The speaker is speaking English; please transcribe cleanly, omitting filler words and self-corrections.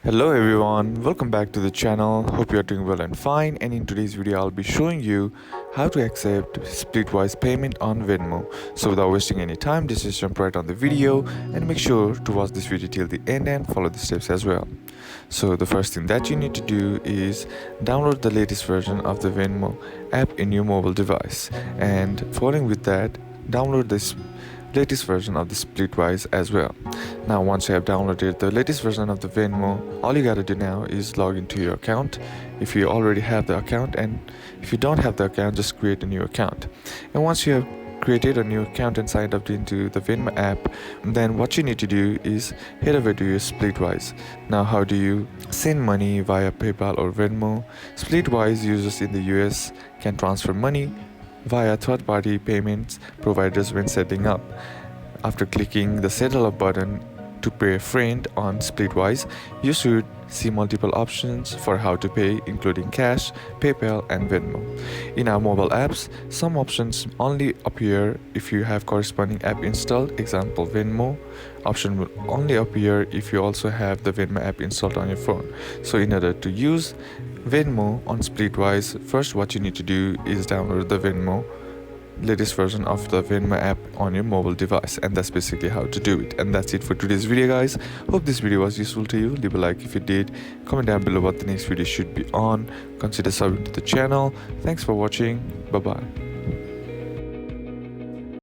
Hello everyone, welcome back to the channel. Hope you are doing well and fine. And in today's video, I'll be showing you how to accept Splitwise payment on Venmo. So without wasting any time, just jump right on the video and make sure to watch this video till the end and follow the steps as well. So the first thing that you need to do is download the latest version of the Venmo app in your mobile device. And following with that, download this latest version of the Splitwise as well. Now once you have downloaded the latest version of the Venmo, all you gotta do now is log into your account if you already have the account, and if you don't have the account, just create a new account. And once you have created a new account and signed up into the Venmo app, then what you need to do is head over to your Splitwise. Now how do you send money via PayPal or Venmo? Splitwise users in the US can transfer money via third-party payments providers when setting up. After clicking the Settle Up button to pay a friend on Splitwise, you should see multiple options for how to pay, including cash, PayPal, and Venmo. In our mobile apps, some options only appear if you have corresponding app installed. Example, Venmo option will only appear if you also have the Venmo app installed on your phone. So in order to use Venmo on Splitwise, first what you need to do is download the Venmo latest version of the Venmo app on your mobile device, and that's basically how to do it. And that's it for today's video, guys. Hope this video was useful to you. Leave a like if you did, comment down below what the next video should be on, consider subbing to the channel. Thanks for watching. Bye bye.